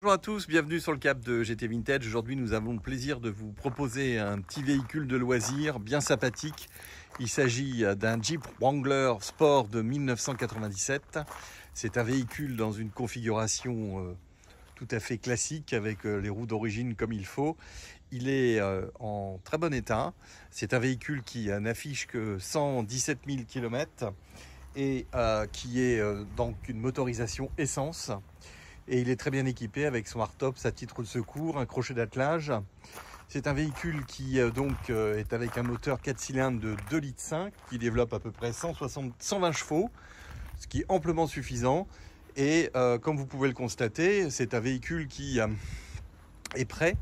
Bonjour à tous, bienvenue sur le cap de GT Vintage. Aujourd'hui, nous avons le plaisir de vous proposer un petit véhicule de loisir bien sympathique. Il s'agit d'un Jeep Wrangler Sport de 1997. C'est un véhicule dans une configuration tout à fait classique avec les roues d'origine comme il faut. Il est en très bon état. C'est un véhicule qui n'affiche que 117 000 km et qui est donc une motorisation essence. Et il est très bien équipé avec son hardtop, sa titre de secours, un crochet d'attelage. C'est un véhicule qui est avec un moteur 4 cylindres de 2,5 litres qui développe à peu près 120 chevaux, ce qui est amplement suffisant. Et comme vous pouvez le constater, c'est un véhicule qui est prêt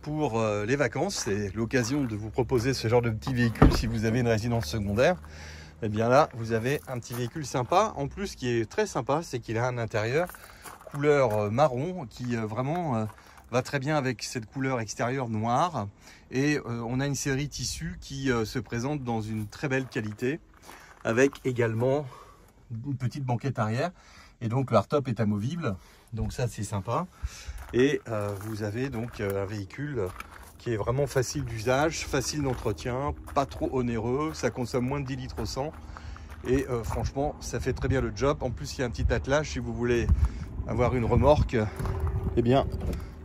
pour les vacances. C'est l'occasion de vous proposer ce genre de petit véhicule si vous avez une résidence secondaire. Et bien là, vous avez un petit véhicule sympa. En plus, ce qui est très sympa, c'est qu'il a un intérieur couleur marron qui vraiment va très bien avec cette couleur extérieure noire. Et on a une série tissu qui se présente dans une très belle qualité avec également une petite banquette arrière. Et donc le hardtop est amovible. Donc ça, c'est sympa. Et vous avez donc un véhicule qui est vraiment facile d'usage, facile d'entretien, pas trop onéreux, ça consomme moins de 10 litres au 100 et franchement ça fait très bien le job. En plus il y a un petit attelage si vous voulez avoir une remorque, eh bien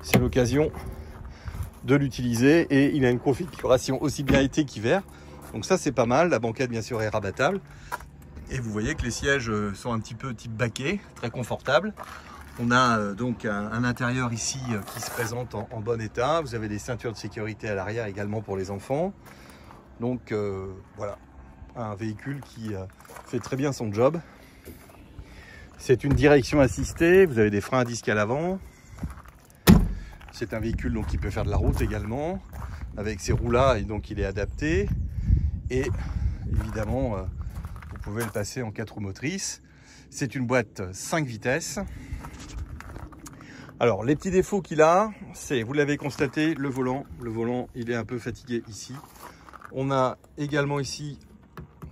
c'est l'occasion de l'utiliser et il a une configuration aussi bien été qu'hiver, donc ça c'est pas mal. La banquette bien sûr est rabattable et vous voyez que les sièges sont un petit peu type baquet, très confortable. On a donc un intérieur ici qui se présente en bon état. Vous avez des ceintures de sécurité à l'arrière également pour les enfants. Donc voilà, un véhicule qui fait très bien son job. C'est une direction assistée. Vous avez des freins à disque à l'avant. C'est un véhicule donc, qui peut faire de la route également. Avec ces roues-là, et donc il est adapté. Et évidemment, vous pouvez le passer en 4 roues motrices. C'est une boîte 5 vitesses. Alors, les petits défauts qu'il a, c'est, vous l'avez constaté, le volant. Le volant, il est un peu fatigué ici. On a également ici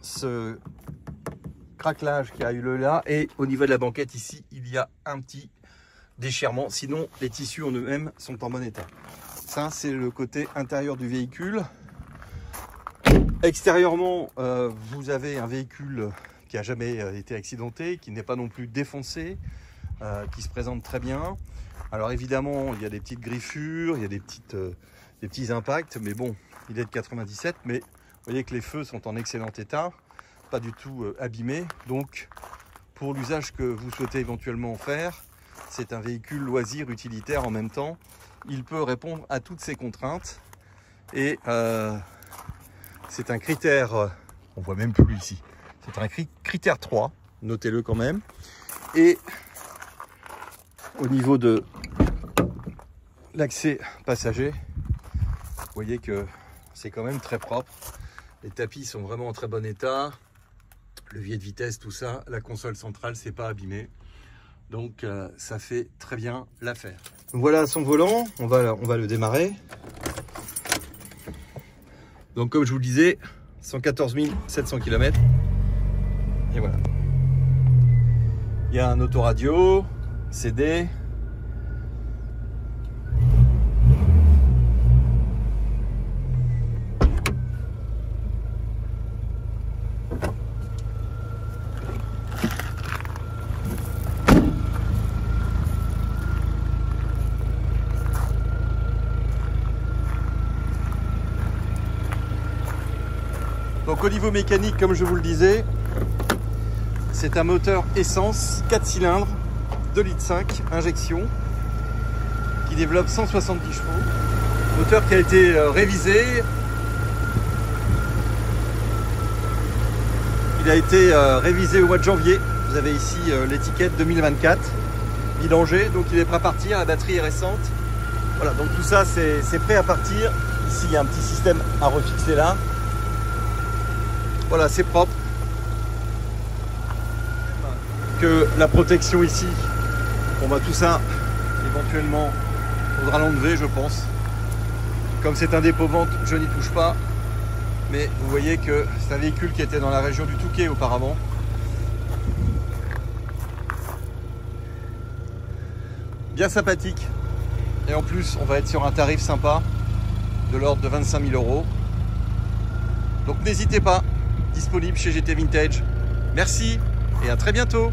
ce craquelage qui a eu là. Et au niveau de la banquette ici, il y a un petit déchirement. Sinon, les tissus en eux-mêmes sont en bon état. Ça, c'est le côté intérieur du véhicule. Extérieurement, vous avez un véhicule qui n'a jamais été accidenté, qui n'est pas non plus défoncé, qui se présente très bien. Alors évidemment, il y a des petites griffures, il y a des petits impacts, mais bon, il est de 97, mais vous voyez que les feux sont en excellent état, pas du tout abîmés. Donc, pour l'usage que vous souhaitez éventuellement faire, c'est un véhicule loisir utilitaire en même temps. Il peut répondre à toutes ces contraintes et c'est un critère, on voit même plus ici, c'est un critère 3, notez-le quand même. Et au niveau de l'accès passager, vous voyez que c'est quand même très propre. Les tapis sont vraiment en très bon état. Levier de vitesse, tout ça. La console centrale, c'est pas abîmé. Donc ça fait très bien l'affaire. Voilà son volant. On va le démarrer. Donc comme je vous le disais, 114 700 km. Et voilà. Il y a un autoradio. CD. Donc au niveau mécanique, comme je vous le disais, c'est un moteur essence 4 cylindres 2,5 litres injection qui développe 170 chevaux. Moteur qui a été révisé. Il a été révisé au mois de janvier. Vous avez ici l'étiquette 2024 bilanger, donc il est prêt à partir. La batterie est récente. Voilà, donc tout ça c'est prêt à partir. Ici il y a un petit système à refixer là. Voilà, c'est propre. Que la protection ici, on va tout ça éventuellement, faudra l'enlever je pense. Comme c'est un dépôt-vente, je n'y touche pas. Mais vous voyez que c'est un véhicule qui était dans la région du Touquet auparavant. Bien sympathique. Et en plus, on va être sur un tarif sympa de l'ordre de 25 000 €. Donc n'hésitez pas, disponible chez GT Vintage. Merci et à très bientôt.